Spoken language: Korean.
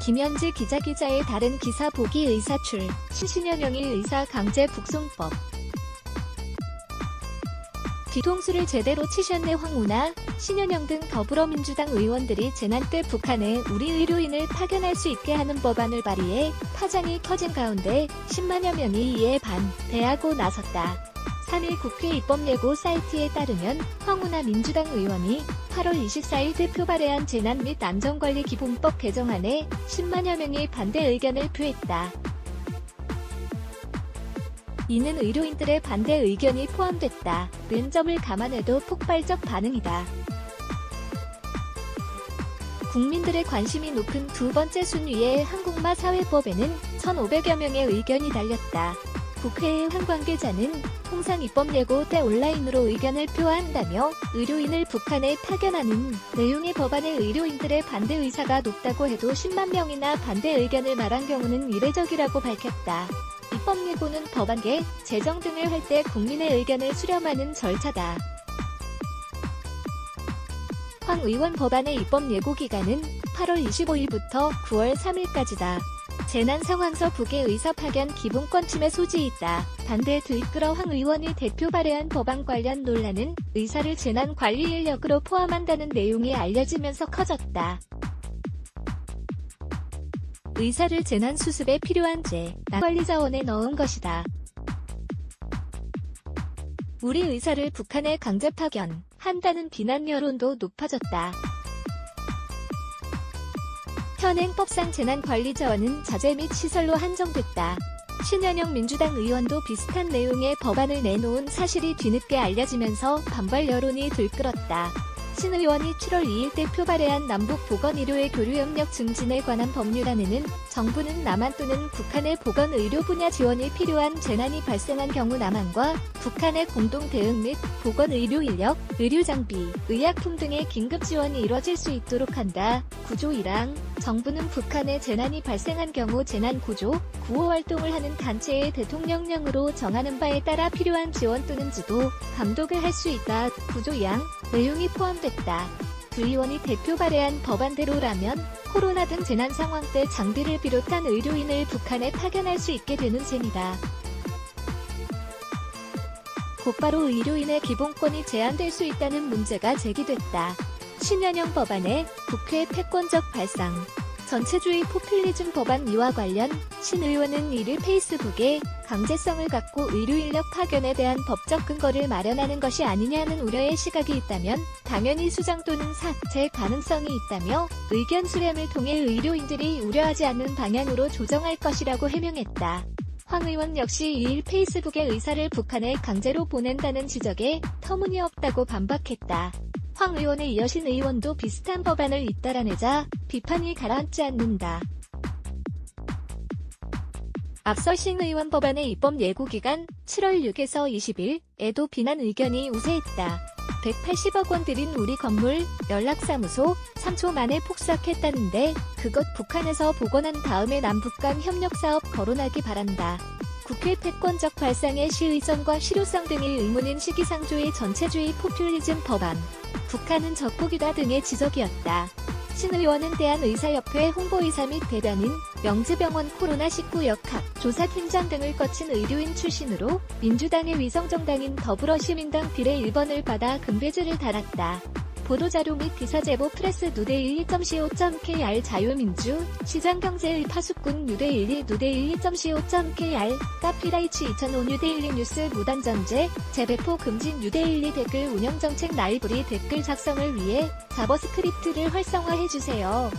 김현지 기자의 다른 기사 보기 의사 출, 신현영이 의사 강제 북송법. 뒤통수를 제대로 치셨네. 황운하, 신현영 등 더불어민주당 의원들이 재난 때 북한에 우리 의료인을 파견할 수 있게 하는 법안을 발의해 파장이 커진 가운데 10만여 명이 이에 반대하고 나섰다. 3일 국회 입법예고 사이트에 따르면 황운하 민주당 의원이 8월 24일 대표 발의한 재난 및 안전관리 기본법 개정안에 10만여 명이 반대 의견을 표했다. 이는 의료인들의 반대 의견이 포함됐다는 점을 감안해도 폭발적 반응이다. 국민들의 관심이 높은 두 번째 순위의 한국마 사회법에는 1,500여 명의 의견이 달렸다. 국회의 한 관계자는 통상 입법예고 때 온라인으로 의견을 표한다며 의료인을 북한에 파견하는 내용의 법안에 의료인들의 반대 의사가 높다고 해도 10만 명이나 반대 의견을 말한 경우는 이례적이라고 밝혔다. 입법예고는 법안계, 제정 등을 할 때 국민의 의견을 수렴하는 절차다. 황 의원 법안의 입법예고 기간은 8월 25일부터 9월 3일까지다. 재난상황서 북의 의사 파견 기본권 침해 소지 있다. 반대에 들끓어 황 의원이 대표 발의한 법안 관련 논란은 의사를 재난관리 인력으로 포함한다는 내용이 알려지면서 커졌다. 의사를 재난수습에 필요한 재난관리 자원에 넣은 것이다. 우리 의사를 북한에 강제 파견한다는 비난 여론도 높아졌다. 현행법상 재난관리자원은 자재 및 시설로 한정됐다. 신현영 민주당 의원도 비슷한 내용의 법안을 내놓은 사실이 뒤늦게 알려지면서 반발 여론이 들끓었다. 신 의원이 7월 2일 대표 발의한 남북보건의료의 교류협력 증진에 관한 법률안에는 정부는 남한 또는 북한의 보건의료 분야 지원이 필요한 재난이 발생한 경우 남한과 북한의 공동 대응 및 보건의료 인력, 의료장비, 의약품 등의 긴급 지원이 이뤄질 수 있도록 한다. 구조 1항, 정부는 북한에 재난이 발생한 경우 재난구조, 구호 활동을 하는 단체의 대통령령으로 정하는 바에 따라 필요한 지원 또는 지도, 감독을 할 수 있다. 구조 2항, 내용이 포함됐다. 두 의원이 대표 발의한 법안대로라면 코로나 등 재난 상황 때 장비를 비롯한 의료인을 북한에 파견할 수 있게 되는 셈이다. 곧바로 의료인의 기본권이 제한될 수 있다는 문제가 제기됐다. 신현영 법안의 국회 패권적 발상. 전체주의 포퓰리즘 법안 이와 관련 신 의원은 1일 페이스북에 강제성을 갖고 의료인력 파견에 대한 법적 근거를 마련하는 것이 아니냐는 우려의 시각이 있다면 당연히 수정 또는 삭제 가능성이 있다며 의견 수렴을 통해 의료인들이 우려하지 않는 방향으로 조정할 것이라고 해명했다. 황 의원 역시 2일 페이스북에 의사를 북한에 강제로 보낸다는 지적에 터무니없다고 반박했다. 황 의원에 이어 신 의원도 비슷한 법안을 잇따라내자 비판이 가라앉지 않는다. 앞서 신 의원 법안의 입법 예고 기간 7월 6에서 20일에도 비난 의견이 우세했다. 180억 원 들인 우리 건물, 연락사무소 3초 만에 폭삭했다는데 그것 북한에서 복원한 다음에 남북 간 협력사업 거론하기 바란다. 국회 패권적 발상의 시의성과 실효성 등이 의문인 시기상조의 전체주의 포퓰리즘 법안. 북한은 적국이다 등의 지적이었다. 신 의원은 대한의사협회 홍보이사 및 대변인, 명지병원 코로나19 역학, 조사팀장 등을 거친 의료인 출신으로 민주당의 위성정당인 더불어시민당 비례 1번을 받아 금배지를 달았다. 보도자료 및 기사제보 프레스 누대12.co.kr 자유민주, 시장경제의 파수꾼 누대12 누대12.co.kr, 카피라이치 2005 뉴데일리 뉴스 무단전제, 재배포 금지 뉴데일리 댓글 운영정책 라이브리 댓글 작성을 위해 자버스크립트를 활성화해주세요.